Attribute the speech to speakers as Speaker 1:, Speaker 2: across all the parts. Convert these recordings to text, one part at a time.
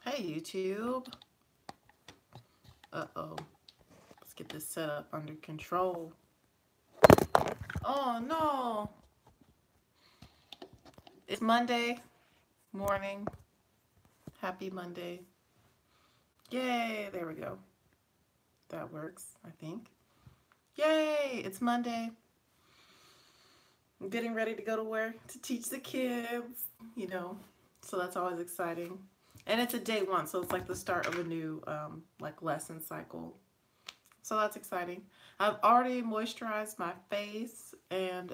Speaker 1: Hey YouTube. Uh-oh. Let's get this set up under control. Oh no. It's Monday morning. Happy Monday. Yay, there we go. That works, I think. Yay, it's Monday. I'm getting ready to go to work to teach the kids, so that's always exciting. And it's a day one, so it's like the start of a new like lesson cycle. So that's exciting. I've already moisturized my face and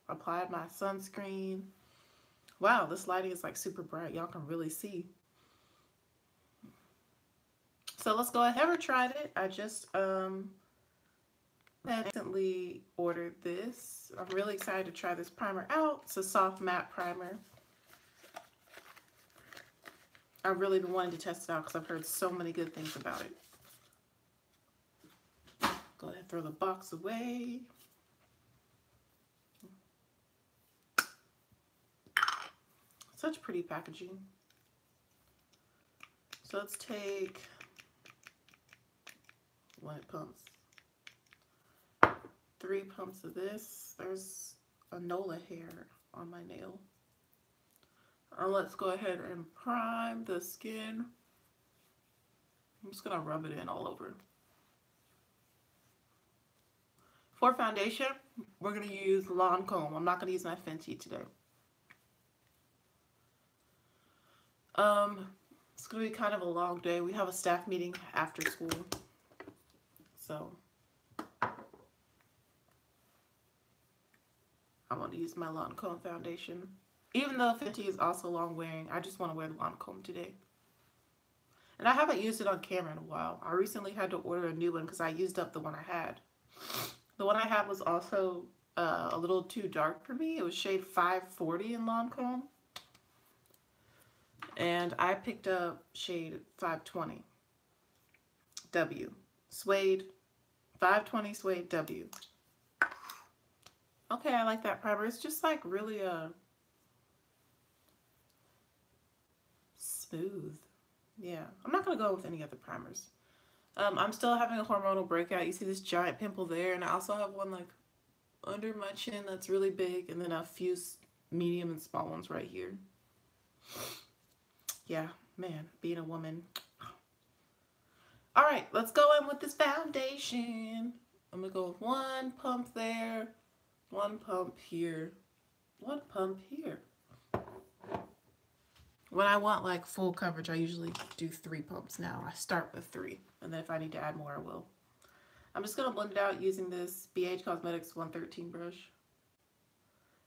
Speaker 1: applied my sunscreen. Wow, this lighting is like super bright. Y'all can really see. So let's go ahead. Never tried it. I just recently ordered this. I'm really excited to try this primer out. It's a soft matte primer. I've really been wanting to test it out because I've heard so many good things about it. Go ahead and throw the box away. Such pretty packaging. So let's take when it pumps. 3 pumps of this. There's a Nola hair on my nail. Let's go ahead and prime the skin. I'm just gonna rub it in all over. For foundation, we're gonna use Lancôme. I'm not gonna use my Fenty today. It's gonna be kind of a long day. We have a staff meeting after school, so I want to use my Lancôme foundation. Even though Fenty is also long wearing, I just want to wear the Lancôme today. And I haven't used it on camera in a while. I recently had to order a new one because I used up the one I had. The one I had was also a little too dark for me. It was shade 540 in Lancôme. And I picked up shade 520 W. Suede. 520 Suede W. Okay, I like that primer. It's just like really smooth. Yeah, I'm not going to go with any other primers. I'm still having a hormonal breakout. You see this giant pimple there, and I also have one like under my chin that's really big, and then a few medium and small ones right here. Yeah, man, being a woman. All right, let's go in with this foundation. I'm going to go with 1 pump there, 1 pump here, 1 pump here. When I want like full coverage, I usually do 3 pumps now. I start with 3, and then if I need to add more, I will. I'm just going to blend it out using this BH Cosmetics 113 brush.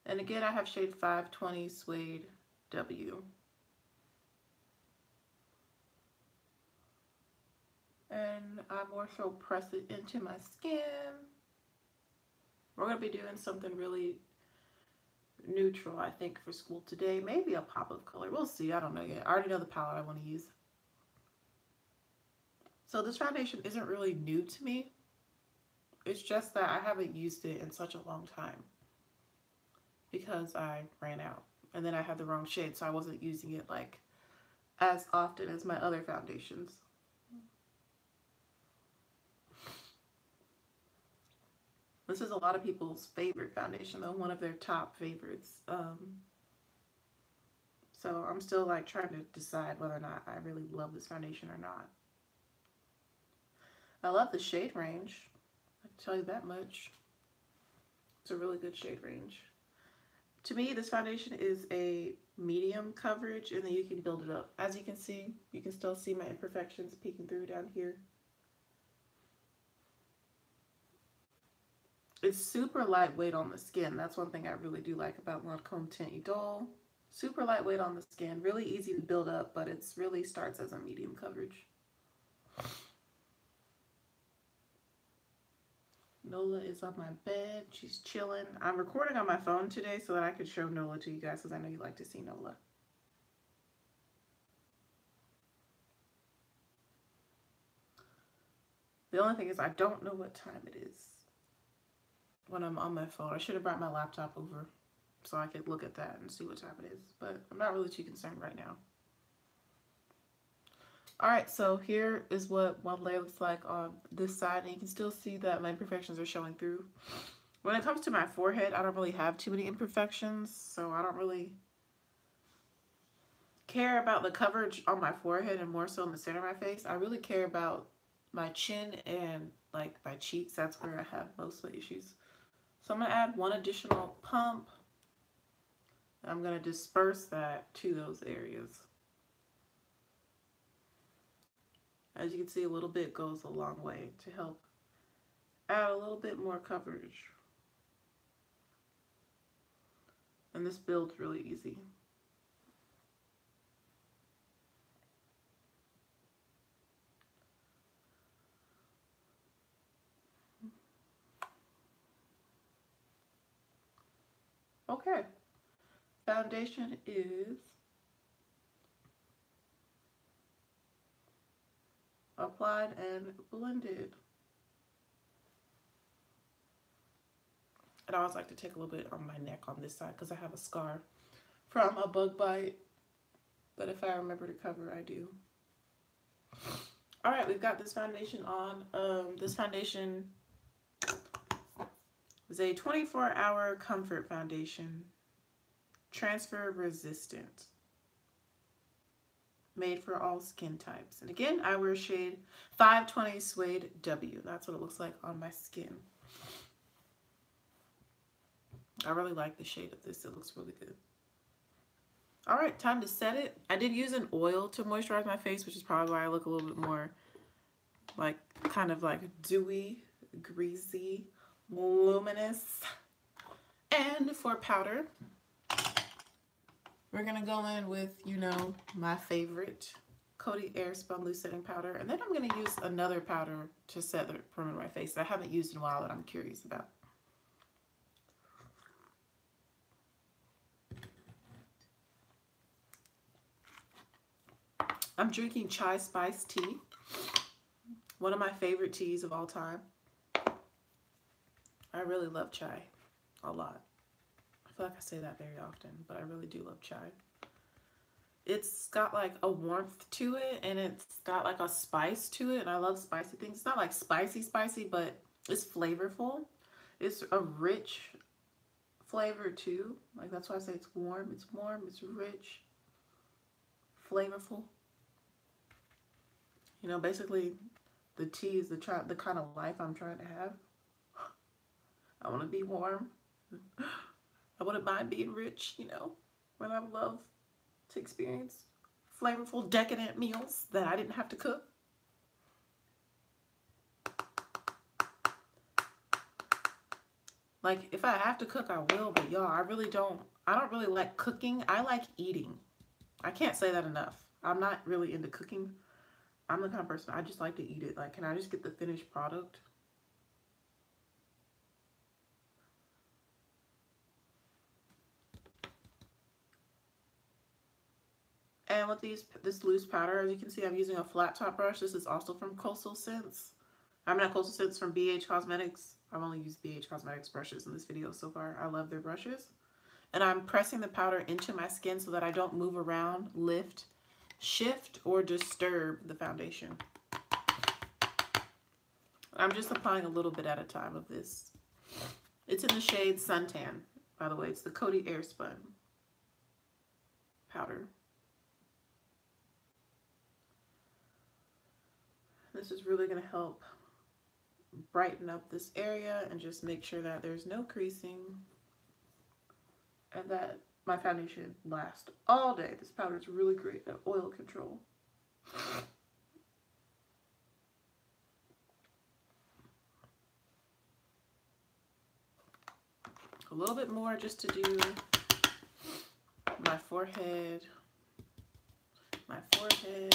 Speaker 1: And again, I have shade 520 Suede W. And I more so press it into my skin. We're going to be doing something really neutral, I think, for school today. Maybe a pop of color. We'll see. I don't know yet. I already know the palette I want to use. So this foundation isn't really new to me. It's just that I haven't used it in such a long time because I ran out. And then I had the wrong shade, so I wasn't using it like as often as my other foundations. This is a lot of people's favorite foundation, though, one of their top favorites. So I'm still like trying to decide whether or not I really love this foundation or not. I love the shade range. I can tell you that much. It's a really good shade range. To me, this foundation is a medium coverage, and then you can build it up. As you can see, you can still see my imperfections peeking through down here. It's super lightweight on the skin. That's one thing I really do like about Lancôme Teint Idole. Super lightweight on the skin. Really easy to build up, but it really starts as a medium coverage. Nola is on my bed. She's chilling. I'm recording on my phone today so that I could show Nola to you guys because I know you like to see Nola. The only thing is I don't know what time it is when I'm on my phone. I should have brought my laptop over so I could look at that and see what time it is, but I'm not really too concerned right now. Alright, so here is what one layer looks like on this side, and you can still see that my imperfections are showing through. When it comes to my forehead, I don't really have too many imperfections, so I don't really care about the coverage on my forehead and more so in the center of my face. I really care about my chin and like my cheeks. That's where I have most of the issues. So I'm going to add one additional pump. I'm going to disperse that to those areas. As you can see, a little bit goes a long way to help add a little bit more coverage. And this builds really easy. Okay, foundation is applied and blended. And I always like to take a little bit on my neck on this side because I have a scar from a bug bite. But if I remember to cover, I do. Alright, we've got this foundation on. This foundation is a 24-hour comfort foundation. Transfer resistant. Made for all skin types. And again, I wear shade 520 Suede W. That's what it looks like on my skin. I really like the shade of this. It looks really good. Alright, time to set it. I did use an oil to moisturize my face, which is probably why I look a little bit more like kind of like dewy, greasy, luminous. And for powder, we're going to go in with, you know, my favorite Coty Airspun Loose Setting Powder. And then I'm going to use another powder to set the perimeter of my face that I haven't used in a while that I'm curious about. I'm drinking chai spice tea, one of my favorite teas of all time. I really love chai a lot. I feel like I say that very often, but I really do love chai. It's got like a warmth to it, and it's got like a spice to it, and I love spicy things. It's not like spicy, but it's flavorful. It's a rich flavor too. Like that's why I say it's warm. It's warm, it's rich, flavorful. You know, basically, the tea is the kind of life I'm trying to have. I want to be warm. I wouldn't mind being rich, you know, when I love to experience flavorful, decadent meals that I didn't have to cook. Like, if I have to cook, I will, but y'all, I don't really like cooking. I like eating. I can't say that enough. I'm not really into cooking. I'm the kind of person, I just like to eat it. Like, can I just get the finished product? And with this loose powder, as you can see, I'm using a flat top brush. This is also from Coastal Scents. I'm not Coastal Scents, from BH Cosmetics. I've only used BH Cosmetics brushes in this video so far. I love their brushes. And I'm pressing the powder into my skin so that I don't move around, lift, shift, or disturb the foundation. I'm just applying a little bit at a time of this. It's in the shade Suntan, by the way. It's the Coty Airspun powder. This is really going to help brighten up this area and just make sure that there's no creasing and that my foundation lasts all day. This powder is really great at oil control. A little bit more just to do my forehead, my chin.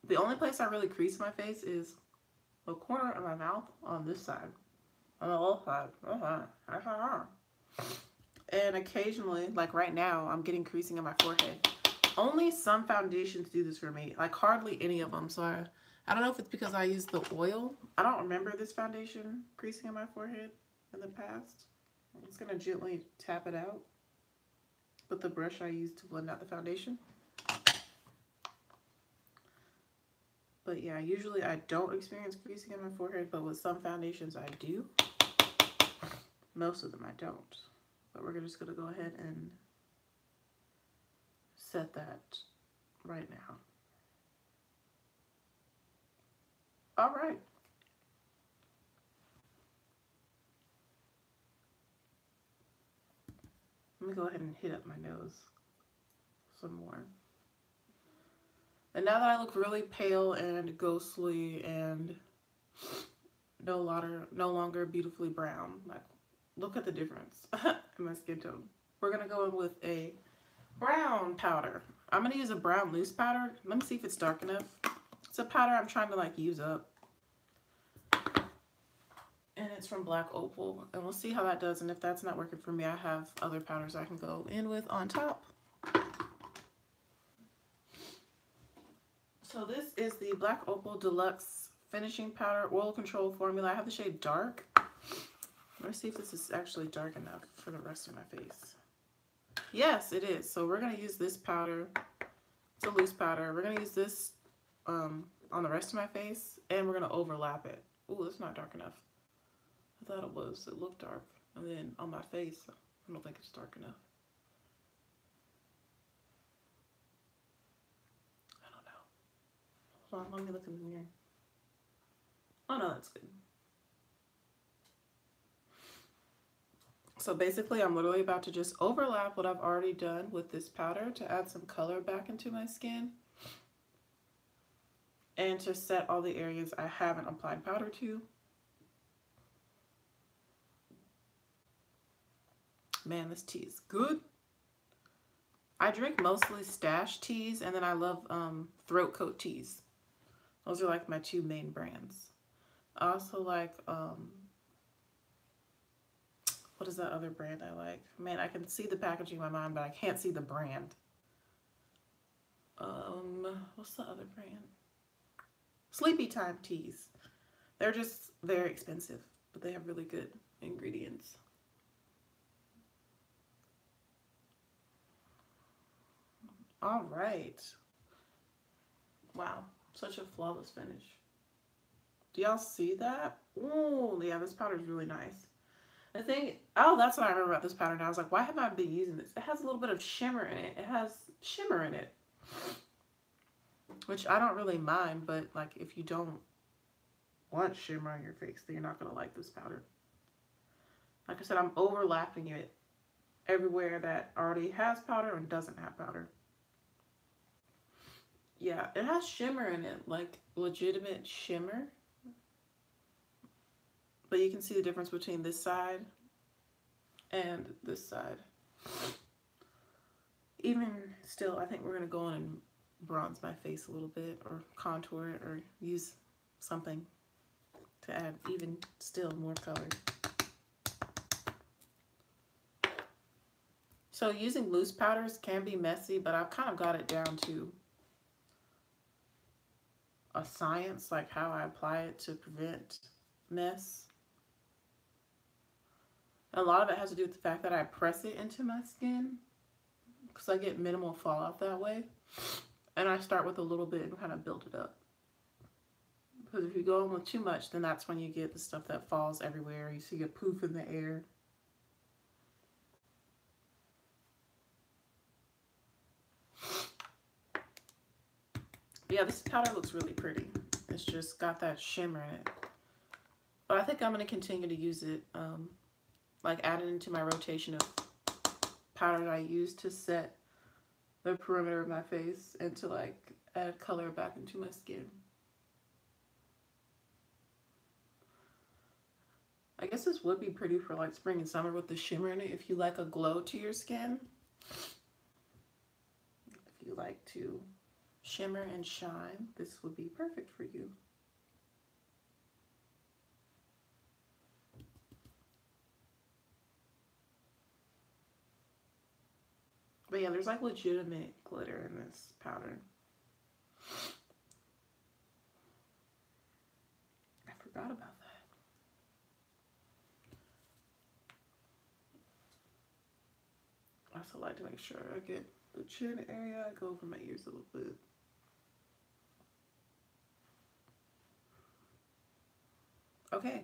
Speaker 1: The only place I really crease my face is the corner of my mouth on this side, on the left side. And occasionally, like right now, I'm getting creasing in my forehead. Only some foundations do this for me, like hardly any of them. So I don't know if it's because I use the oil. I don't remember this foundation creasing in my forehead in the past. I'm just gonna gently tap it out. with the brush I used to blend out the foundation. But yeah, usually I don't experience creasing on my forehead, but with some foundations I do. Most of them I don't. But we're just going to go ahead and set that right now. All right. Let me go ahead and hit up my nose some more. And now that I look really pale and ghostly and no longer beautifully brown, like, look at the difference in my skin tone. We're gonna go in with a brown powder. I'm gonna use a brown loose powder. Let me see if it's dark enough. It's a powder I'm trying to like use up. And it's from Black Opal. And we'll see how that does. And if that's not working for me, I have other powders I can go in with on top. So this is the Black Opal Deluxe Finishing Powder Oil Control Formula. I have the shade Dark. Let's see if this is actually dark enough for the rest of my face. Yes, it is. So we're going to use this powder. It's a loose powder. We're going to use this on the rest of my face, and we're going to overlap it. Ooh, that's not dark enough. I thought it was. It looked dark. And then on my face, I don't think it's dark enough. I don't know. Hold on, let me look in the mirror. Oh no, that's good. So basically, I'm literally about to just overlap what I've already done with this powder to add some color back into my skin. And to set all the areas I haven't applied powder to. Man, this tea is good. I drink mostly Stash teas, and then I love throat coat teas. Those are like my two main brands. I also like, what is that other brand I like? Man, I can see the packaging in my mind, but I can't see the brand. What's the other brand? Sleepy Time teas. They're just very expensive, but they have really good ingredients. All right. Wow, such a flawless finish. Do y'all see that? Oh, yeah, this powder is really nice. The thing, oh, that's what I remember about this powder now. I was like, why haven't I been using this? It has a little bit of shimmer in it. It has shimmer in it, which I don't really mind, but like if you don't want shimmer on your face, then you're not going to like this powder. Like I said, I'm overlapping it everywhere that already has powder and doesn't have powder. Yeah, it has shimmer in it, like legitimate shimmer. But you can see the difference between this side and this side. Even still, I think we're going to go on and bronze my face a little bit, or contour it, or use something to add even still more color. So using loose powders can be messy, but I've kind of got it down to a science, like how I apply it to prevent mess. A lot of it has to do with the fact that I press it into my skin, because I get minimal fallout that way. And I start with a little bit and kind of build it up. Because if you go in with too much, then that's when you get the stuff that falls everywhere. You see a poof in the air. But yeah, this powder looks really pretty. It's just got that shimmer in it. But I think I'm going to continue to use it, like add it into my rotation of powders I use to set the perimeter of my face and to like add color back into my skin. I guess this would be pretty for like spring and summer with the shimmer in it if you like a glow to your skin. If you like to shimmer and shine, this would be perfect for you. But yeah, there's like legitimate glitter in this powder. I forgot about that. I also like to make sure I get the chin area. I go over my ears a little bit. Okay.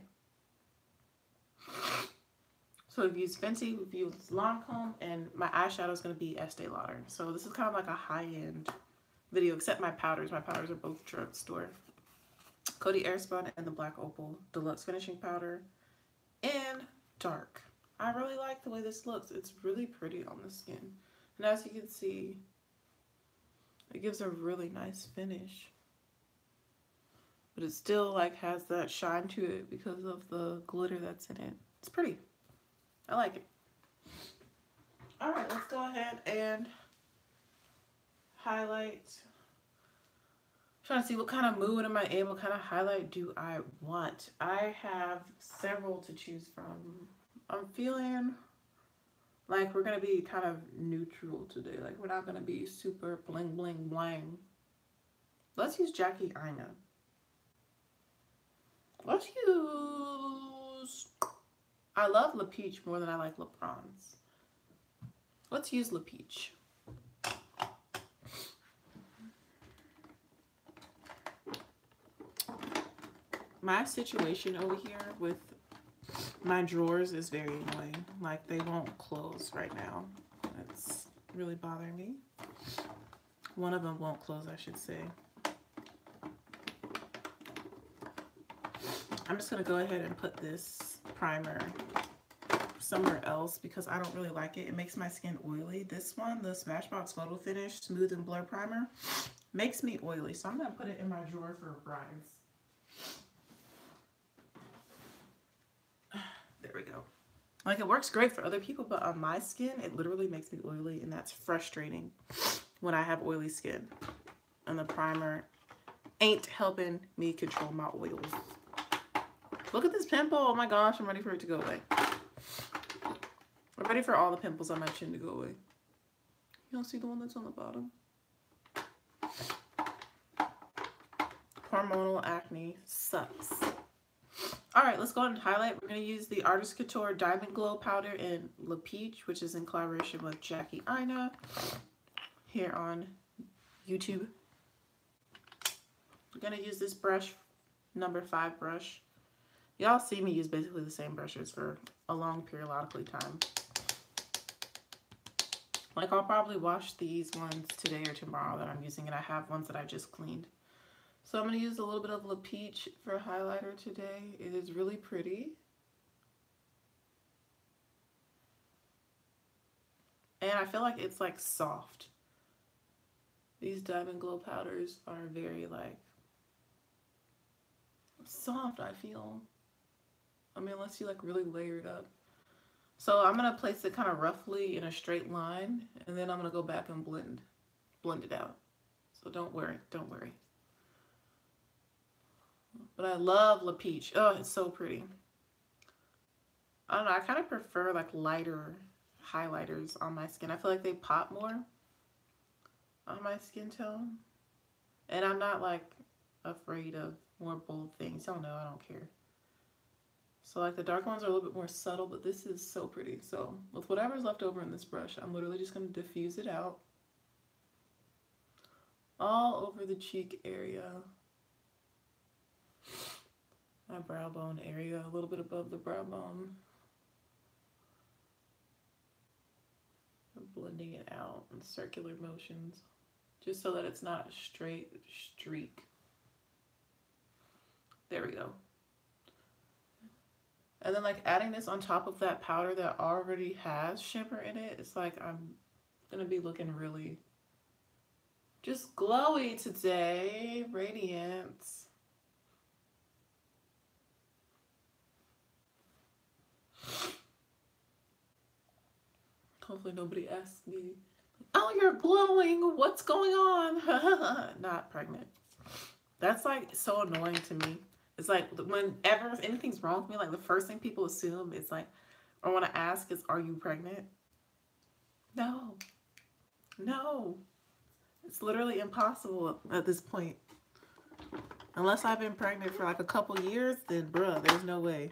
Speaker 1: So we've used Fenty, we've used Lancôme, and my eyeshadow is going to be Estee Lauder. So this is kind of like a high-end video, except my powders. My powders are both drugstore. Coty Airspun and the Black Opal Deluxe Finishing Powder in dark. I really like the way this looks. It's really pretty on the skin. And as you can see, it gives a really nice finish. But it still like has that shine to it because of the glitter that's in it. It's pretty. I like it. Alright, let's go ahead and highlight. Trying to see what kind of mood am I in, what kind of highlight do I want. I have several to choose from. I'm feeling like we're going to be kind of neutral today. Like we're not going to be super bling bling blang. Let's use Jackie Aina. Let's use... I love La Peach more than I like La Bronze. Let's use La Peach. My situation over here with my drawers is very annoying. Like they won't close right now. It's really bothering me. One of them won't close, I should say. I'm just going to go ahead and put this primer somewhere else because I don't really like it. It makes my skin oily. This one, the Smashbox Photo Finish Smooth and Blur Primer, makes me oily. So I'm going to put it in my drawer for brides. There we go. Like it works great for other people, but on my skin, it literally makes me oily, and that's frustrating when I have oily skin. And the primer ain't helping me control my oils. Look at this pimple. Oh my gosh, I'm ready for it to go away. I'm ready for all the pimples on my chin to go away. You don't see the one that's on the bottom? Hormonal acne sucks. Alright, let's go ahead and highlight. We're going to use the Artist Couture Diamond Glow Powder in La Peach, which is in collaboration with Jackie Aina here on YouTube. We're going to use this brush, number 5 brush. Y'all see me use basically the same brushes for a long periodically time. Like I'll probably wash these ones today or tomorrow that I'm using, and I have ones that I just cleaned. So I'm going to use a little bit of La Peach for highlighter today. It is really pretty. And I feel like it's like soft. These Diamond Glow powders are very like soft, I feel. I mean, unless you like really layer it up. So I'm going to place it kind of roughly in a straight line, and then I'm going to go back and blend it out. So don't worry, don't worry. But I love La Peach. Oh, it's so pretty. I don't know, I kind of prefer like lighter highlighters on my skin. I feel like they pop more on my skin tone. And I'm not like afraid of more bold things. Y'all know I don't care. So like the dark ones are a little bit more subtle, but this is so pretty. So with whatever's left over in this brush, I'm literally just going to diffuse it out all over the cheek area, my brow bone area, a little bit above the brow bone. I'm blending it out in circular motions, just so that it's not a straight streak. There we go. And then like adding this on top of that powder that already has shimmer in it, it's like I'm gonna be looking really just glowy today. Radiance. Hopefully nobody asks me, oh, you're glowing, what's going on? Not pregnant. That's like so annoying to me. It's like whenever anything's wrong with me, like the first thing people assume is like, or want to ask is, are you pregnant? No. No. It's literally impossible at this point. Unless I've been pregnant for like a couple years, then bruh, there's no way.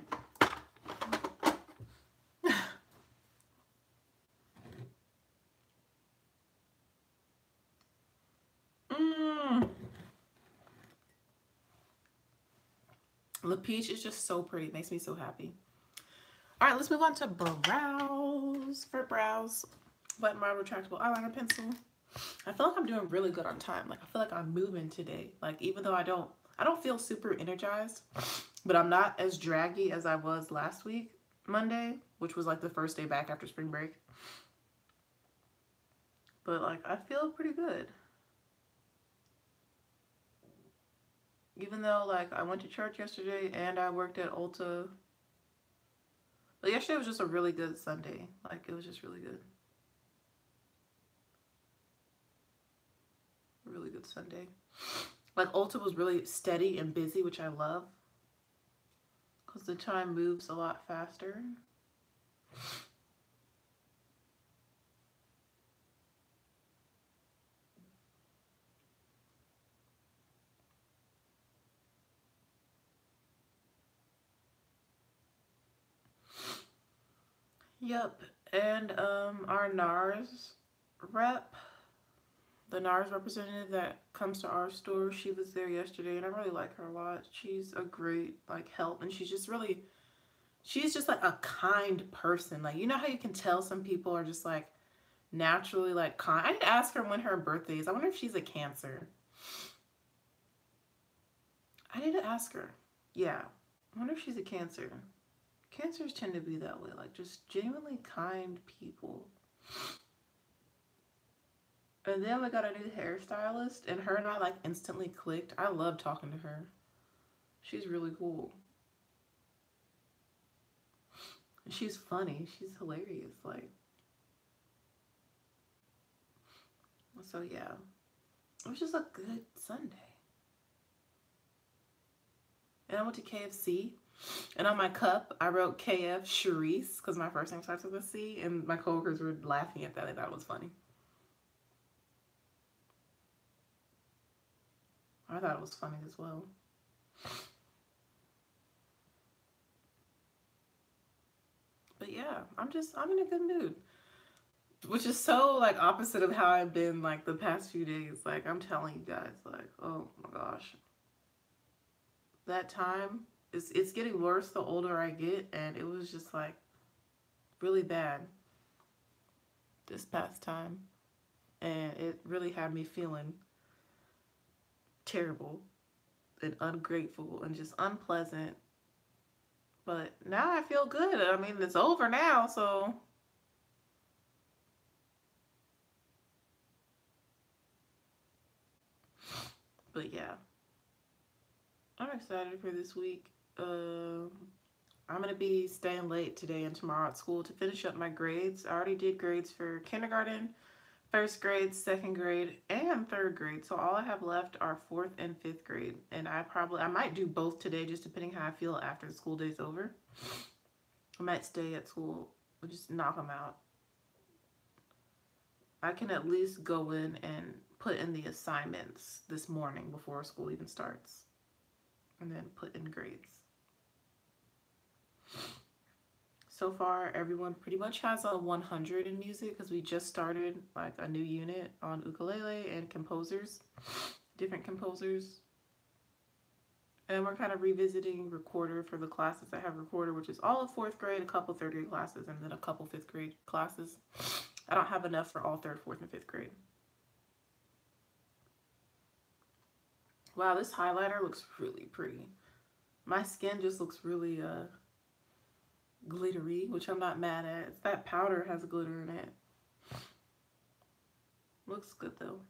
Speaker 1: The peach is just so pretty. It makes me so happy. All right, let's move on to brows. For brows, wet and mild retractable eyeliner pencil. I feel like I'm doing really good on time. Like I feel like I'm moving today. Like even though I don't feel super energized, but I'm not as draggy as I was last week, Monday, which was like the first day back after spring break. But like I feel pretty good. Even though like I went to church yesterday and I worked at Ulta. But yesterday was just a really good Sunday. Like it was just really good. Really good Sunday. Like Ulta was really steady and busy, which I love. Because the time moves a lot faster. Yep, and our NARS rep, the NARS representative that comes to our store, she was there yesterday, and I really like her a lot. She's a great like help, and she's just like a kind person. Like you know how you can tell some people are just like naturally like kind. I need to ask her when her birthday is. I wonder if she's a Cancer. I need to ask her. Yeah, I wonder if she's a Cancer. Cancers tend to be that way, like just genuinely kind people. And then we got a new hairstylist, and her and I like instantly clicked. I love talking to her. She's really cool. She's funny. She's hilarious. Like, so yeah, it was just a good Sunday. And I went to KFC. And on my cup, I wrote KF Charisse because my first name starts with a C, and my coworkers were laughing at that. They thought it was funny. I thought it was funny as well. But yeah, I'm in a good mood. Which is so like opposite of how I've been like the past few days. Like I'm telling you guys, like, oh my gosh. That time it's getting worse the older I get, and it was just like really bad this past time, and it really had me feeling terrible and ungrateful and just unpleasant. But now I feel good. I mean, it's over now, so but yeah, I'm excited for this week. I'm going to be staying late today and tomorrow at school to finish up my grades. I already did grades for kindergarten, first grade, second grade, and third grade. So all I have left are fourth and fifth grade. And I might do both today, just depending how I feel after the school day's over. I might stay at school and just knock them out. I can at least go in and put in the assignments this morning before school even starts. And then put in grades. So far, everyone pretty much has a 100 in music because we just started like a new unit on ukulele and composers, different composers. And we're kind of revisiting recorder for the classes that have recorder, which is all of fourth grade, a couple third grade classes, and then a couple fifth grade classes. I don't have enough for all third, fourth, and fifth grade. Wow, this highlighter looks really pretty. My skin just looks really glittery, which I'm not mad at. It's that powder has glitter in it. Looks good though.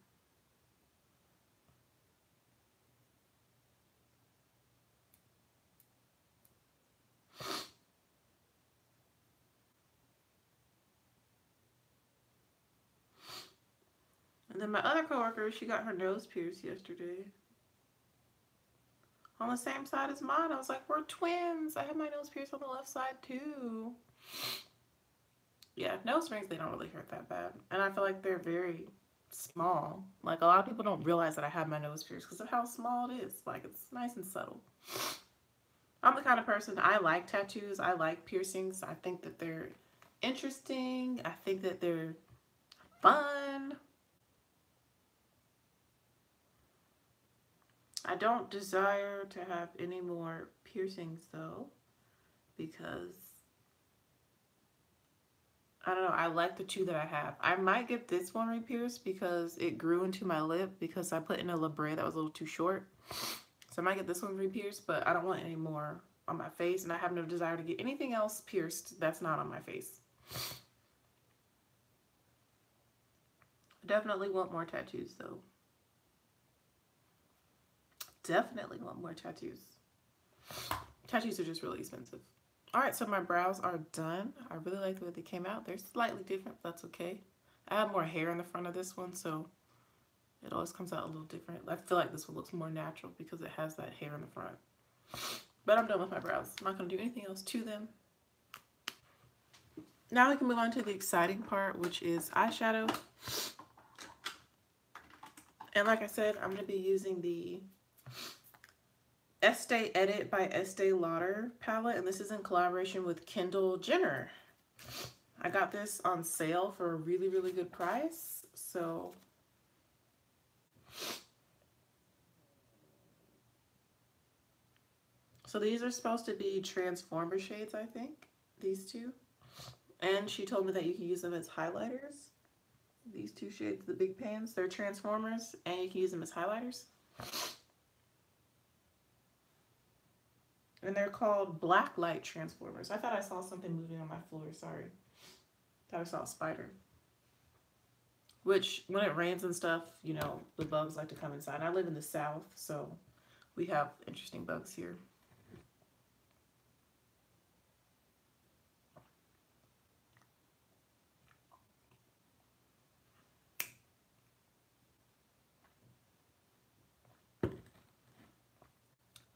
Speaker 1: And then my other coworker, she got her nose pierced yesterday. On the same side as mine. I was like, we're twins. I have my nose pierced on the left side too. Yeah, nose rings, they don't really hurt that bad. And I feel like they're very small. Like a lot of people don't realize that I have my nose pierced because of how small it is. Like it's nice and subtle. I'm the kind of person, I like tattoos. I like piercings. I think that they're interesting. I think that they're fun. I don't desire to have any more piercings though, because I don't know, I like the two that I have. I might get this one re-pierced because it grew into my lip because I put in a labre that was a little too short. So I might get this one re-pierced, but I don't want any more on my face, and I have no desire to get anything else pierced that's not on my face. I definitely want more tattoos though. Definitely want more tattoos. Tattoos are just really expensive. Alright, so my brows are done. I really like the way they came out. They're slightly different, but that's okay. I have more hair in the front of this one, so it always comes out a little different. I feel like this one looks more natural because it has that hair in the front. But I'm done with my brows. I'm not going to do anything else to them. Now we can move on to the exciting part, which is eyeshadow. And like I said, I'm going to be using the Estee Edit by Estee Lauder palette, and this is in collaboration with Kendall Jenner. I got this on sale for a really, really good price, so these are supposed to be transformer shades, I think, these two. And she told me that you can use them as highlighters. These two shades, the big pans, they're transformers, and you can use them as highlighters. And they're called black light transformers. I thought I saw something moving on my floor, sorry. Thought I saw a spider. Which, when it rains and stuff, you know, the bugs like to come inside. I live in the South, so we have interesting bugs here.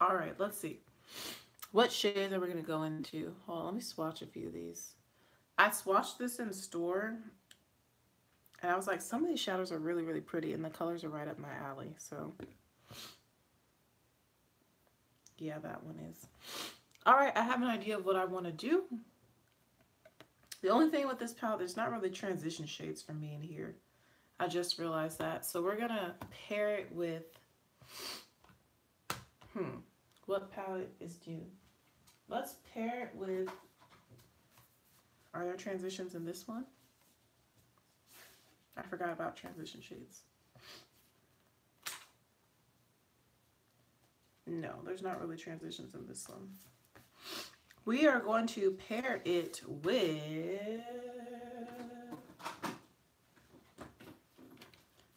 Speaker 1: Alright, let's see. What shades are we going to go into? Hold on, let me swatch a few of these. I swatched this in store, and I was like, some of these shadows are really, really pretty, and the colors are right up my alley, so yeah, that one is. Alright, I have an idea of what I want to do. The only thing with this palette, there's not really transition shades for me in here. I just realized that. So we're going to pair it with, what palette is due? Let's pair it with, are there transitions in this one? I forgot about transition shades. No, there's not really transitions in this one. We are going to pair it with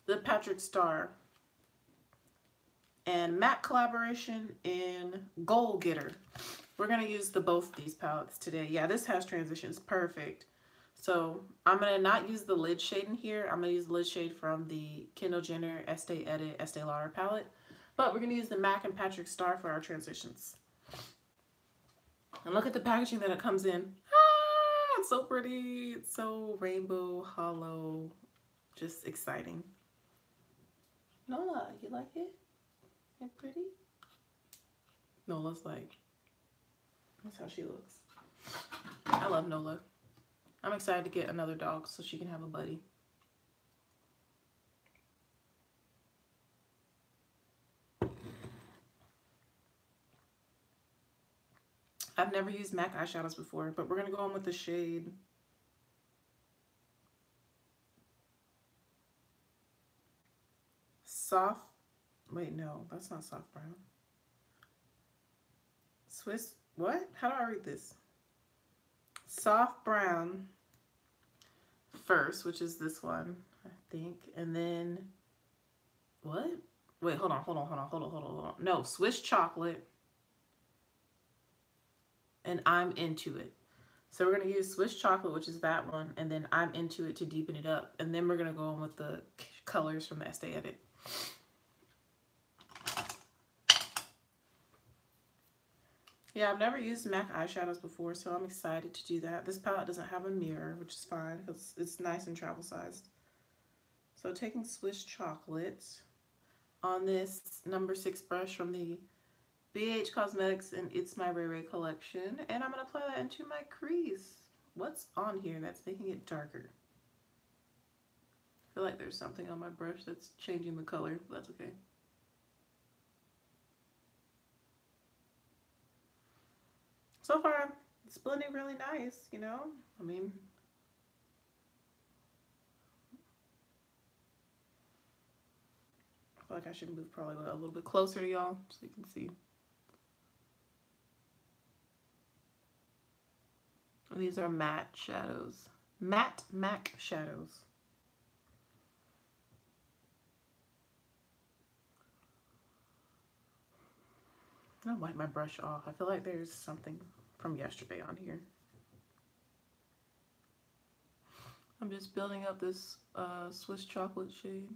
Speaker 1: the Patrick Star and matte collaboration in Goal Getter. We're going to use both these palettes today. Yeah, this has transitions. Perfect. So I'm going to not use the lid shade in here. I'm going to use the lid shade from the Kendall Jenner Estee Edit Estee Lauder palette. But we're going to use the MAC and Patrick Star for our transitions. And look at the packaging that it comes in. Ah, it's so pretty. It's so rainbow, hollow, just exciting. Nola, you like it? It's pretty? Nola's like, that's how she looks. I love Nola. I'm excited to get another dog so she can have a buddy. I've never used MAC eyeshadows before, but we're going to go in with the shade Soft. Wait, no, that's not Soft Brown. Swiss, what? How do I read this? Soft Brown first, which is this one, I think. And then, what? Wait, hold on. No, Swiss Chocolate. And I'm Into It. So we're going to use Swiss Chocolate, which is that one, and then I'm Into It to deepen it up. And then we're going to go in with the colors from the Estee Edit. Yeah, I've never used MAC eyeshadows before, so I'm excited to do that. This palette doesn't have a mirror, which is fine because it's nice and travel sized. So taking Swiss Chocolate on this number 6 brush from the BH Cosmetics and It's My Ray Ray collection, and I'm going to apply that into my crease. What's on here that's making it darker? I feel like there's something on my brush that's changing the color, but that's okay. So far, it's blending really nice, you know? I mean, I feel like I should move probably a little bit closer to y'all so you can see. And these are matte shadows. Matte MAC shadows. I'll wipe my brush off. I feel like there's something from yesterday on here. I'm just building up this Swiss chocolate shade.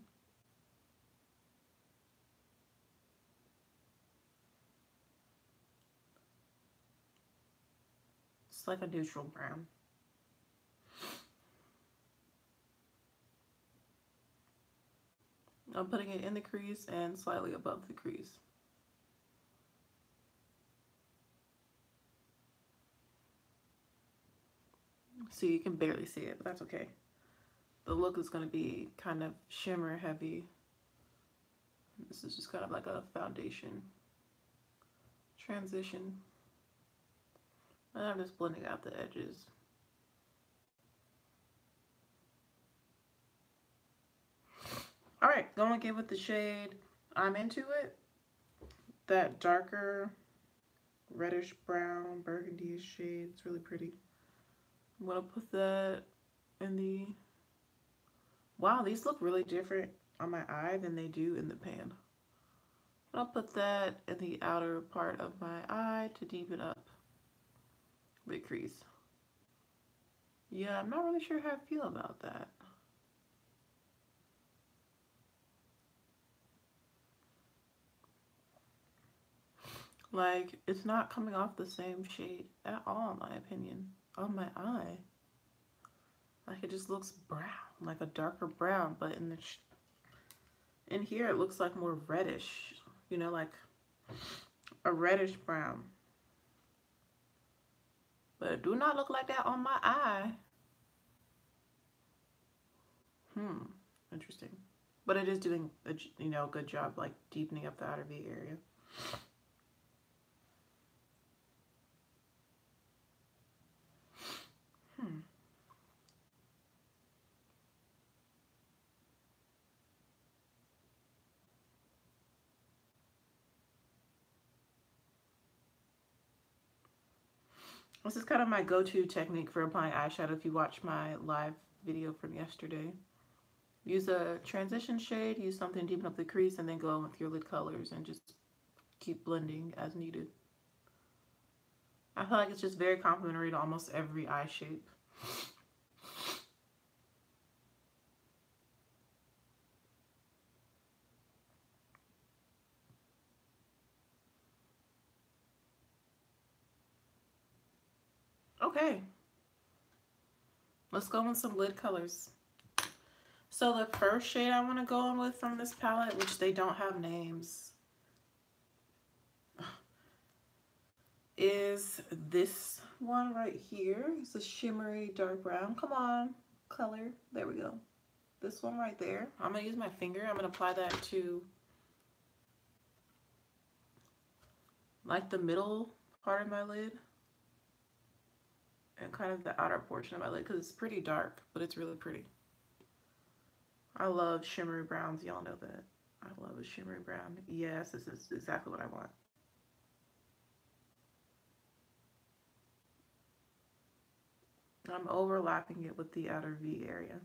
Speaker 1: It's like a neutral brown. I'm putting it in the crease and slightly above the crease. So you can barely see it, but that's okay. The look is going to be kind of shimmer heavy. This is just kind of like a foundation transition. And I'm just blending out the edges. Alright, going again with the shade I'm Into It. That darker reddish brown burgundy shade. It's really pretty. I'm going to put that in the... Wow, these look really different on my eye than they do in the pan. I'll put that in the outer part of my eye to deepen up the crease. Yeah, I'm not really sure how I feel about that. Like, it's not coming off the same shade at all, in my opinion, on my eye. Like, it just looks brown, like a darker brown, but in here it looks like more reddish, you know, like a reddish brown. But it do not look like that on my eye. Interesting. But it is doing a, you know, good job like deepening up the outer V area. This is kind of my go-to technique for applying eyeshadow. If you watch my live video from yesterday, use a transition shade, use something to deepen up the crease, and then go in with your lid colors and just keep blending as needed. I feel like it's just very complementary to almost every eye shape. Okay, let's go in some lid colors. So the first shade I want to go in with from this palette, which they don't have names, is this one right here. It's a shimmery dark brown. Come on, color. There we go. This one right there. I'm going to use my finger. I'm going to apply that to like the middle part of my lid and kind of the outer portion of my lid because it's pretty dark, but it's really pretty. I love shimmery browns. Y'all know that. I love a shimmery brown. Yes, this is exactly what I want. I'm overlapping it with the outer V area.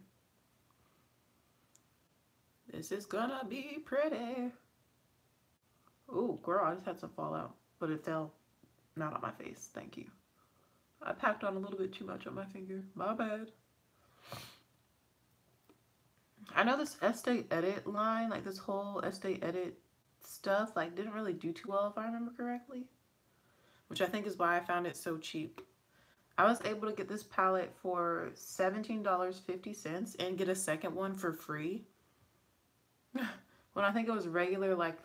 Speaker 1: This is gonna be pretty. Oh, girl, I just had some fallout, but it fell not on my face. Thank you. I packed on a little bit too much on my finger. My bad. I know this Estee Edit line, like this whole Estee Edit stuff, like didn't really do too well if I remember correctly, which I think is why I found it so cheap. I was able to get this palette for $17.50 and get a second one for free. When I think it was regular like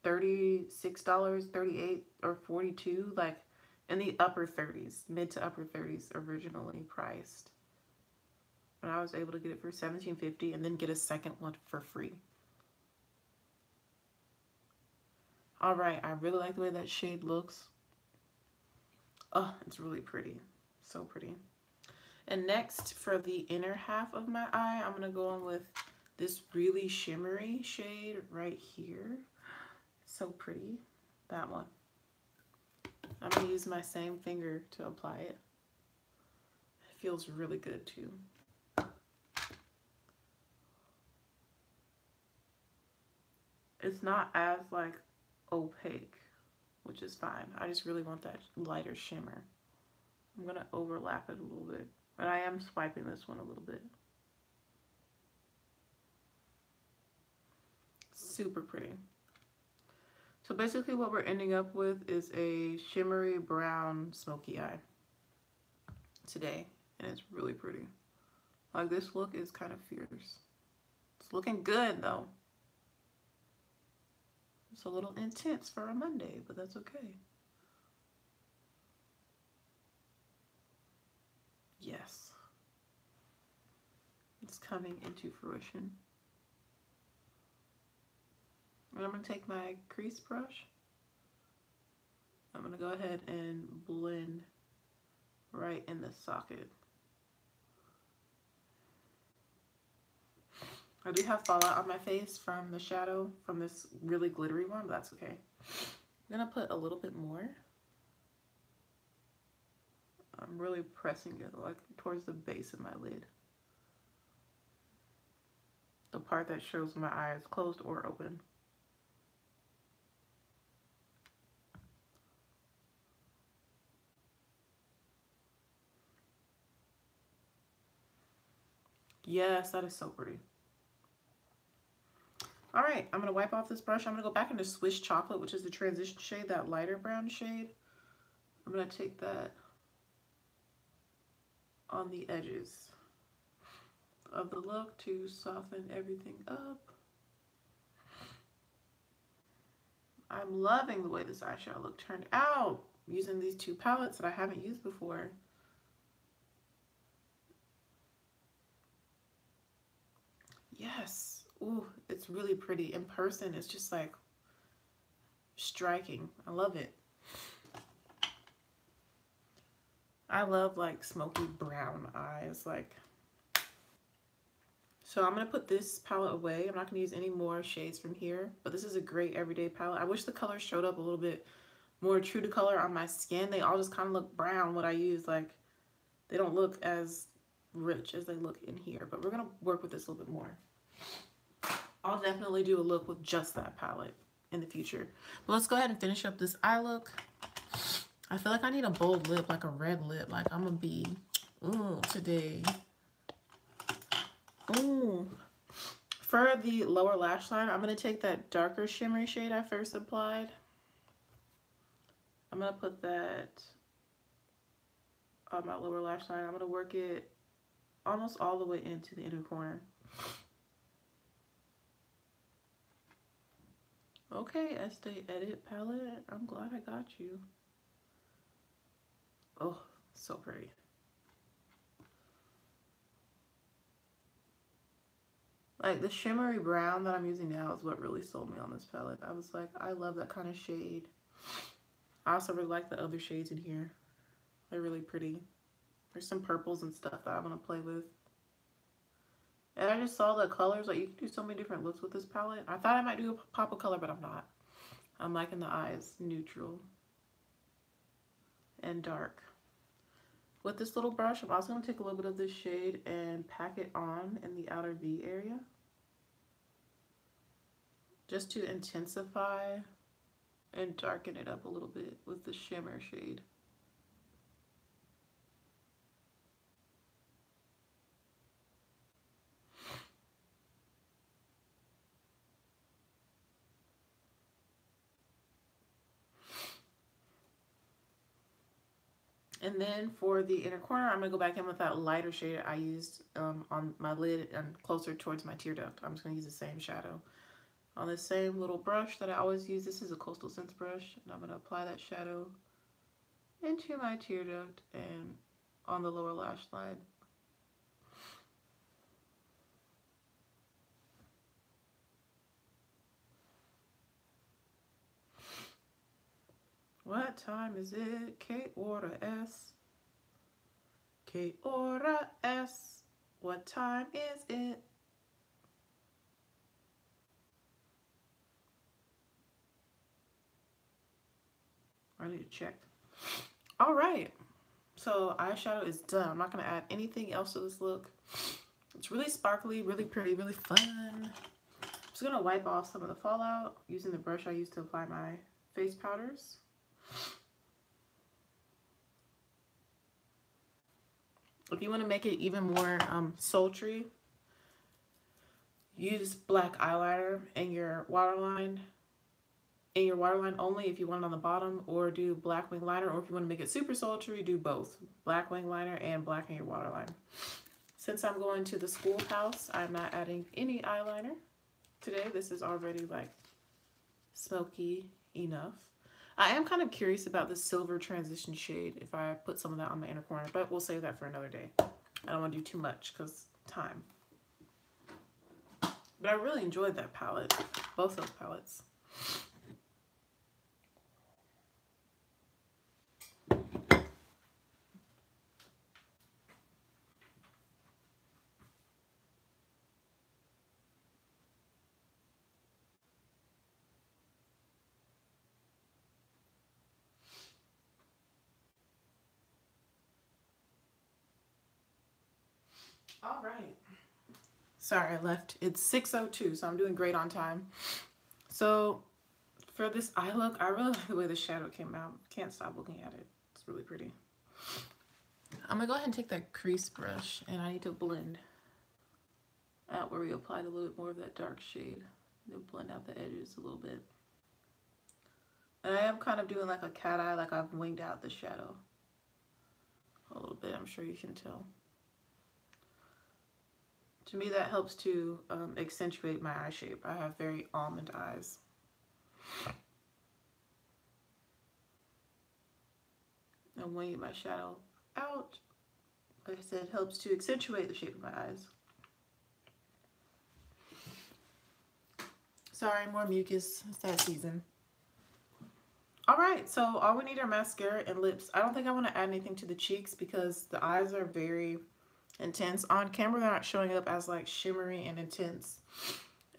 Speaker 1: $36, $38 or $42, like in the upper 30s, mid to upper 30s originally priced. And I was able to get it for $17.50 and then get a second one for free. All right, I really like the way that shade looks. Oh, it's really pretty. So pretty. And next, for the inner half of my eye, I'm going to go in with this really shimmery shade right here. So pretty. That one. I'm going to use my same finger to apply it. It feels really good too. It's not as like opaque, which is fine. I just really want that lighter shimmer. I'm going to overlap it a little bit. But I am swiping this one a little bit. Super pretty. So basically what we're ending up with is a shimmery brown smoky eye today. And it's really pretty. Like, this look is kind of fierce. It's looking good though. It's a little intense for a Monday, but that's okay. Yes. It's coming into fruition. And I'm going to take my crease brush. I'm going to go ahead and blend right in the socket. I do have fallout on my face from the shadow, from this really glittery one, but that's okay. I'm going to put a little bit more. I'm really pressing it like towards the base of my lid. The part that shows my eye is closed or open. Yes, that is so pretty. All right, I'm going to wipe off this brush. I'm going to go back into Swiss Chocolate, which is the transition shade, that lighter brown shade. I'm going to take that on the edges of the look to soften everything up. I'm loving the way this eyeshadow look turned out using these two palettes that I haven't used before. Yes. Ooh, it's really pretty. In person, it's just like striking. I love it. I love like smoky brown eyes. Like, so I'm going to put this palette away. I'm not going to use any more shades from here, but this is a great everyday palette. I wish the colors showed up a little bit more true to color on my skin. They all just kind of look brown, what I use. Like, they don't look as rich as they look in here, but we're going to work with this a little bit more. I'll definitely do a look with just that palette in the future. But let's go ahead and finish up this eye look. I feel like I need a bold lip, like a red lip. Like, I'm going to be, ooh, today. Ooh. For the lower lash line, I'm going to take that darker shimmery shade I first applied. I'm going to put that on my lower lash line. I'm going to work it almost all the way into the inner corner. Okay, Estee Edit palette. I'm glad I got you. Oh, so pretty. Like, the shimmery brown that I'm using now is what really sold me on this palette. I was like, I love that kind of shade. I also really like the other shades in here. They're really pretty. There's some purples and stuff that I want to play with. And I just saw the colors. Like, you can do so many different looks with this palette. I thought I might do a pop of color, but I'm not. I'm liking the eyes neutral and dark. With this little brush, I'm also going to take a little bit of this shade and pack it on in the outer V area. Just to intensify and darken it up a little bit with the shimmer shade. And then for the inner corner, I'm going to go back in with that lighter shade I used on my lid and closer towards my tear duct. I'm just going to use the same shadow on the same little brush that I always use. This is a Coastal Scents brush, and I'm going to apply that shadow into my tear duct and on the lower lash line. What time is it? K-order-S. K-order-S. What time is it? I need to check. All right. So eyeshadow is done. I'm not going to add anything else to this look. It's really sparkly, really pretty, really fun. I'm just going to wipe off some of the fallout using the brush I used to apply my face powders. If you want to make it even more sultry, use black eyeliner in your waterline. In your waterline only if you want it on the bottom, or do black wing liner, or if you want to make it super sultry, do both. Black wing liner and black in your waterline. Since I'm going to the schoolhouse, I'm not adding any eyeliner today. This is already like smoky enough. I am kind of curious about the silver transition shade if I put some of that on my inner corner, but we'll save that for another day. I don't want to do too much because time. But I really enjoyed that palette, both those palettes. All right. Sorry, I left. It's 6:02, so I'm doing great on time. So for this eye look, I really like the way the shadow came out. Can't stop looking at it. It's really pretty. I'm gonna go ahead and take that crease brush, and I need to blend out where we applied a little bit more of that dark shade. Then blend out the edges a little bit. And I am kind of doing like a cat eye, like I've winged out the shadow a little bit. I'm sure you can tell. To me, that helps to accentuate my eye shape. I have very almond eyes. And winging my shadow out, like I said, helps to accentuate the shape of my eyes. Sorry, more mucus. It's that season. All right, so all we need are mascara and lips. I don't think I want to add anything to the cheeks because the eyes are very intense. On camera, they're not showing up as like shimmery and intense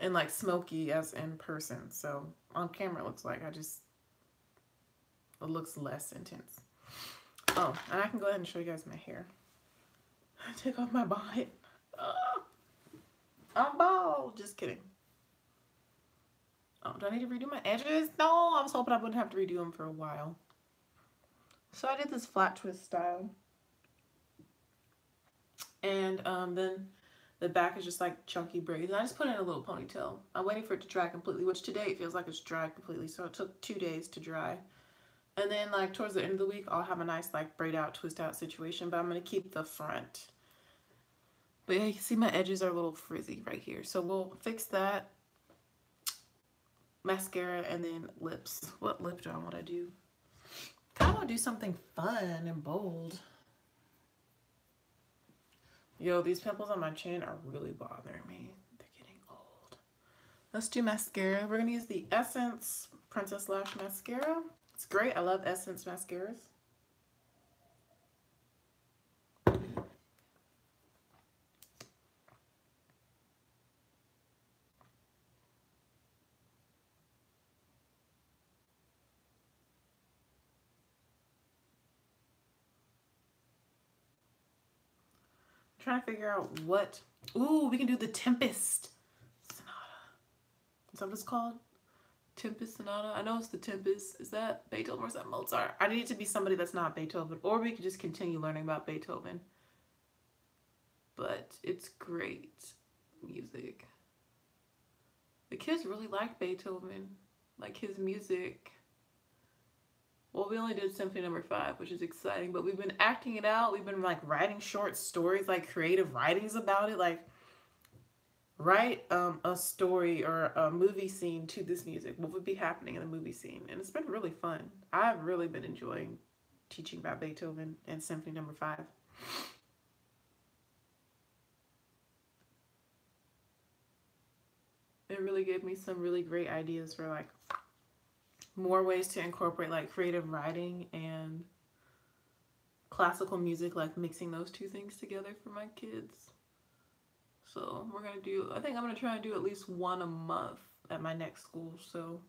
Speaker 1: and like smoky as in person. So on camera, it looks like it looks less intense. Oh, and I can go ahead and show you guys my hair. Take off my bonnet. I'm bald. Just kidding. Oh, do I need to redo my edges? No, I was hoping I wouldn't have to redo them for a while. So I did this flat twist style. And then the back is just like chunky braids. And I just put in a little ponytail. I'm waiting for it to dry completely, which today it feels like it's dried completely. So it took 2 days to dry. And then like towards the end of the week, I'll have a nice like braid out, twist out situation. But I'm going to keep the front. But yeah, you can see my edges are a little frizzy right here. So we'll fix that. Mascara and then lips. What lip do I want to do? I kind of want to do something fun and bold. Yo, these pimples on my chin are really bothering me. They're getting old. Let's do mascara. We're going to use the Essence Princess Lash Mascara. It's great. I love Essence mascaras. Trying to figure out what. Ooh, we can do the Tempest Sonata. Is that what it's called? Tempest Sonata. I know it's the Tempest. Is that Beethoven or is that Mozart? I need it to be somebody that's not Beethoven, or we could just continue learning about Beethoven. But it's great music. The kids really like Beethoven, like his music. Well, we only did Symphony No. 5, which is exciting, but we've been acting it out. We've been like writing short stories, like creative writings about it. Like write a story or a movie scene to this music. What would be happening in the movie scene? And it's been really fun. I've really been enjoying teaching about Beethoven and Symphony No. 5. It really gave me some really great ideas for like more ways to incorporate like creative writing and classical music, like mixing those two things together for my kids. So we're gonna do, I think I'm gonna try and do at least one a month at my next school. So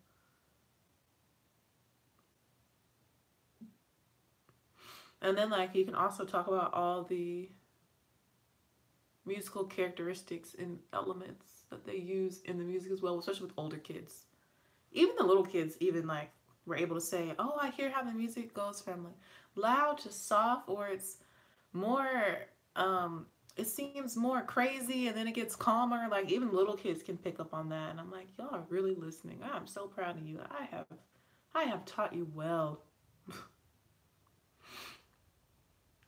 Speaker 1: and then like you can also talk about all the musical characteristics and elements that they use in the music as well, especially with older kids. Even the little kids even like were able to say, oh, I hear how the music goes from like loud to soft, or it's more it seems more crazy and then it gets calmer. Like even little kids can pick up on that, and I'm like, y'all are really listening. I'm so proud of you. I have taught you well.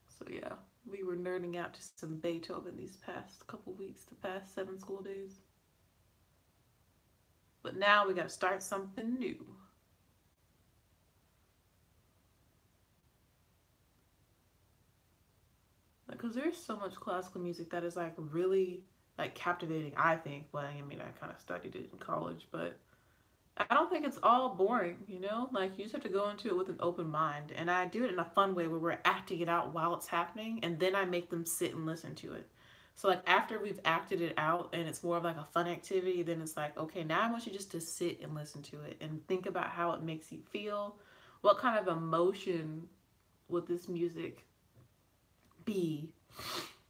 Speaker 1: So yeah, we were nerding out to some Beethoven these past couple weeks, the past 7 school days. But now we got to start something new. Because there's so much classical music that is like really like captivating, I think. Well, I mean, I kind of studied it in college, but I don't think it's all boring, you know? Like, you just have to go into it with an open mind. And I do it in a fun way where we're acting it out while it's happening, and then I make them sit and listen to it. So, like, after we've acted it out and it's more of like a fun activity, then it's like, okay, now I want you just to sit and listen to it and think about how it makes you feel. What kind of emotion would this music be?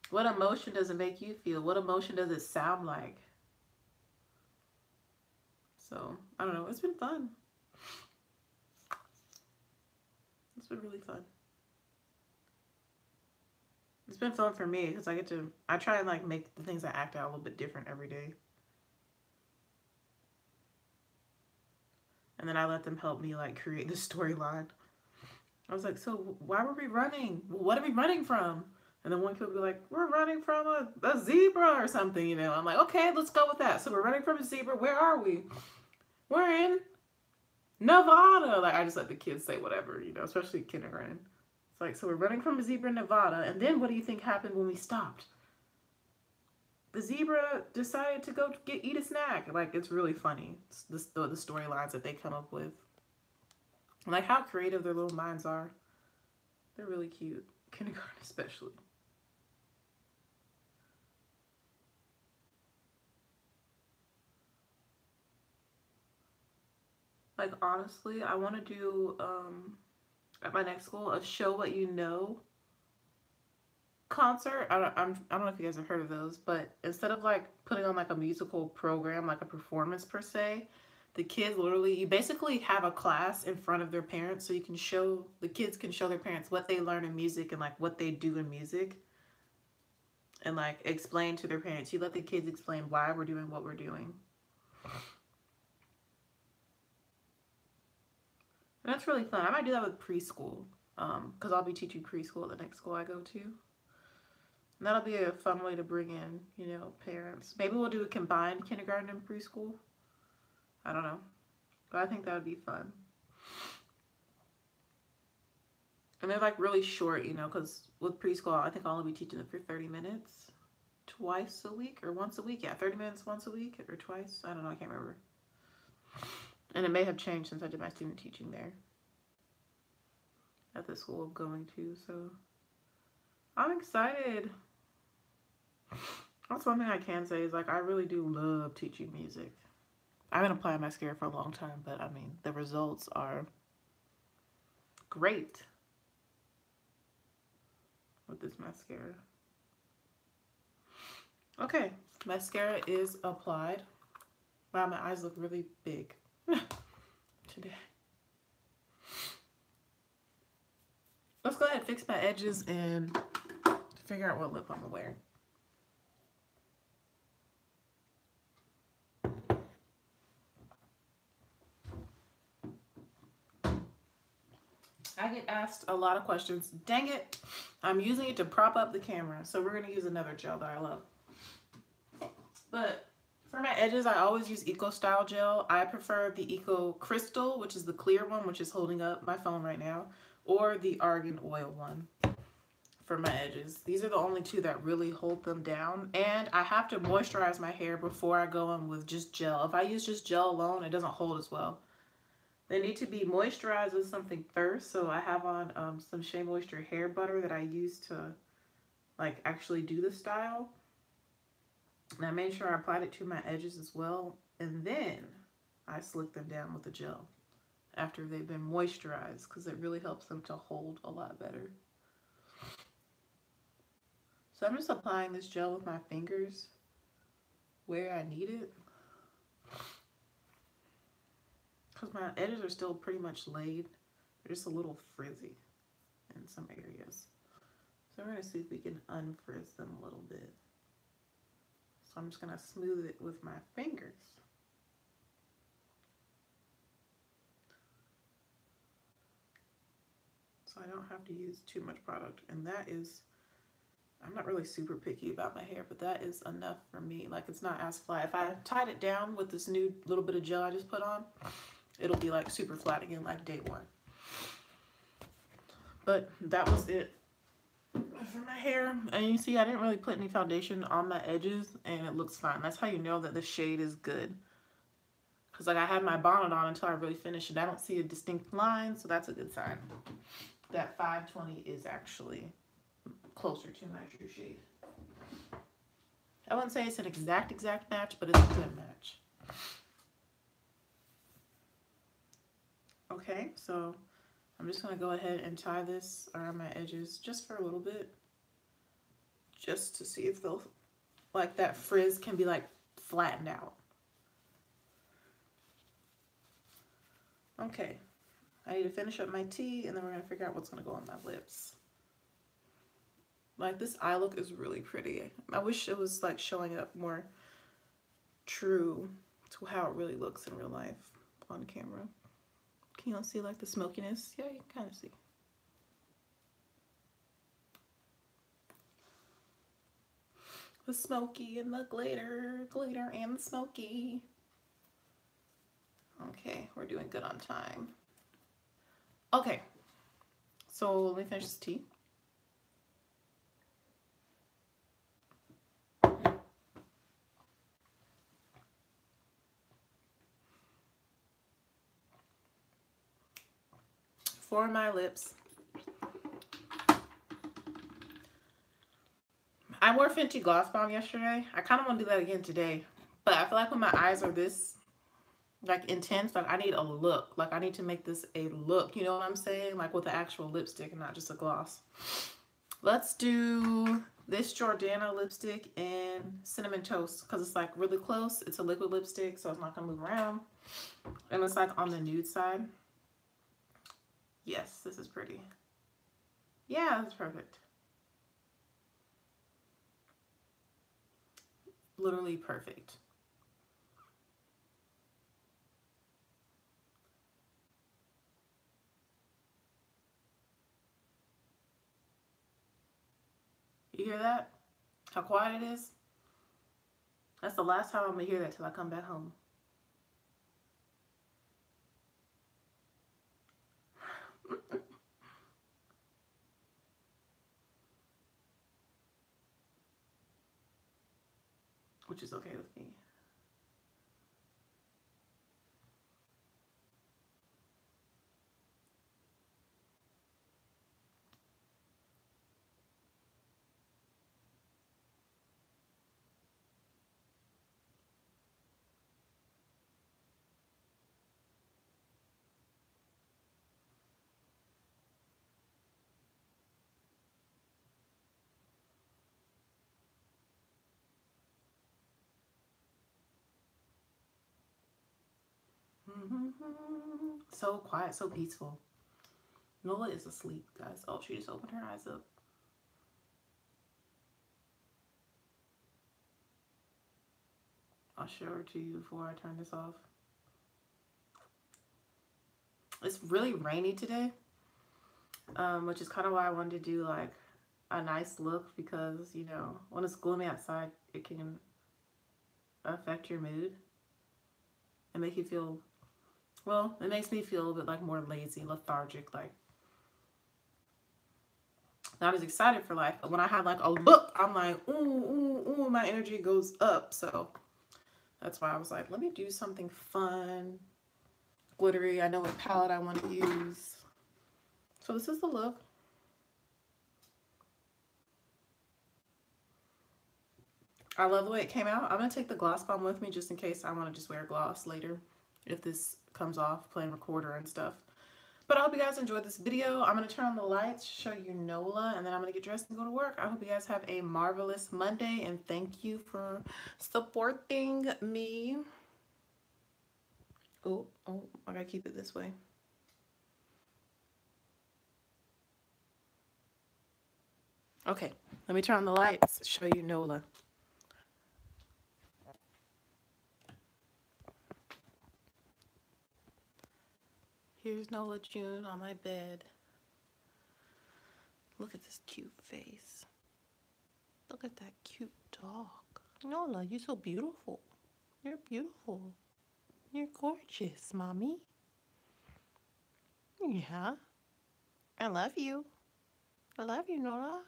Speaker 1: What emotion does it make you feel? What emotion does it sound like? So, I don't know. It's been fun. It's been really fun. It's been fun for me because I try and like make the things I act out a little bit different every day. And then I let them help me like create the storyline. I was like, so why were we running? What are we running from? And then one kid would be like, we're running from a zebra or something, you know. I'm like, okay, let's go with that. So we're running from a zebra. Where are we? We're in Nevada. Like, I just let the kids say whatever, you know, especially kindergarten. It's like, so we're running from a zebra in Nevada. And then what do you think happened when we stopped? The zebra decided to go eat a snack. Like, it's really funny. It's the storylines that they come up with. Like, how creative their little minds are. They're really cute. Kindergarten especially. Like, honestly, I want to do, at my next school, a Show What You Know concert. I don't know if you guys have heard of those, but instead of, like, putting on, like, a musical program, like a performance per se, the kids literally, you basically have a class in front of their parents, so you can show, the kids can show their parents what they learn in music and, like, what they do in music. And, like, explain to their parents. You let the kids explain why we're doing what we're doing. And that's really fun. I might do that with preschool, because I'll be teaching preschool at the next school I go to. And that'll be a fun way to bring in, you know, parents. Maybe we'll do a combined kindergarten and preschool. I don't know. But I think that would be fun. And they're like really short, you know, because with preschool, I think I'll only be teaching them for 30 minutes. Twice a week or once a week. Yeah, 30 minutes once a week or twice. I don't know. I can't remember. And it may have changed since I did my student teaching there at the school I'm going to, so I'm excited. That's one thing I can say is, like, I really do love teaching music. I haven't applied mascara for a long time, but I mean, the results are great with this mascara. Okay, mascara is applied. Wow, my eyes look really big today. Let's go ahead and fix my edges and figure out what lip I'm gonna wear. I get asked a lot of questions. Dang it, I'm using it to prop up the camera, so we're gonna use another gel that I love. But for my edges, I always use Eco Style gel. I prefer the Eco Crystal, which is the clear one, which is holding up my phone right now, or the Argan Oil one for my edges. These are the only two that really hold them down. And I have to moisturize my hair before I go in with just gel. If I use just gel alone, it doesn't hold as well. They need to be moisturized with something first. So I have on some Shea Moisture hair butter that I use to like actually do the style. And I made sure I applied it to my edges as well. And then I slick them down with the gel after they've been moisturized, because it really helps them to hold a lot better. So I'm just applying this gel with my fingers where I need it, because my edges are still pretty much laid. They're just a little frizzy in some areas. So we're going to see if we can unfrizz them a little bit. So I'm just going to smooth it with my fingers. So I don't have to use too much product. And that is, I'm not really super picky about my hair, but that is enough for me. Like, it's not as flat. If I tied it down with this new little bit of gel I just put on, it'll be like super flat again, like day one. But that was it for my hair. And you see, I didn't really put any foundation on my edges, and it looks fine. That's how you know that the shade is good. Because like I had my bonnet on until I really finished it. I don't see a distinct line, so that's a good sign. That 520 is actually closer to my true shade. I wouldn't say it's an exact match, but it's a good match. Okay, so I'm just going to go ahead and tie this around my edges just for a little bit, just to see if they'll, like, that frizz can be like flattened out. Okay, I need to finish up my tea, and then we're going to figure out what's going to go on my lips. Like, this eye look is really pretty. I wish it was like showing up more true to how it really looks in real life on camera. Can you all see like the smokiness? Yeah, you can kind of see. The smoky and the glitter and the smoky. Okay, we're doing good on time. Okay, so let me finish this tea. For my lips, I wore Fenty Gloss Bomb yesterday. I kind of want to do that again today, but I feel like when my eyes are this like intense, like I need a look. Like I need to make this a look, you know what I'm saying? Like with the actual lipstick and not just a gloss. Let's do this Jordana lipstick in Cinnamon Toast, because it's like really close. It's a liquid lipstick, so it's not gonna move around, and it's like on the nude side. Yes, this is pretty. Yeah, that's perfect. Literally perfect. You hear that? How quiet it is? That's the last time I'm gonna hear that till I come back home. Which is okay with me. So quiet, so peaceful. Nola is asleep, guys. Oh, she just opened her eyes up. I'll show her to you before I turn this off. It's really rainy today, which is kind of why I wanted to do like a nice look, because you know when it's gloomy outside, it can affect your mood and make you feel, well, it makes me feel a little bit like more lazy, lethargic, like not as excited for life. But when I have like a look, I'm like, ooh, ooh, ooh, my energy goes up. So that's why I was like, let me do something fun, glittery. I know what palette I want to use. So this is the look. I love the way it came out. I'm going to take the gloss bomb with me just in case I want to just wear gloss later if this comes off playing recorder and stuff. But I hope you guys enjoyed this video. I'm going to turn on the lights, show you Nola, and then I'm going to get dressed and go to work. I hope you guys have a marvelous Monday, and thank you for supporting me. Oh, I got to keep it this way. Okay, let me turn on the lights, show you Nola. Here's Nola June on my bed. Look at this cute face. Look at that cute dog. Nola, you're so beautiful. You're beautiful. You're gorgeous, Mommy. Yeah. I love you. I love you, Nola.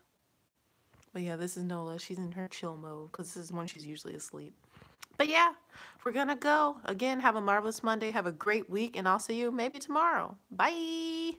Speaker 1: But yeah, this is Nola. She's in her chill mode because this is when she's usually asleep. But yeah, we're going to go. Again, have a marvelous Monday. Have a great week, and I'll see you maybe tomorrow. Bye.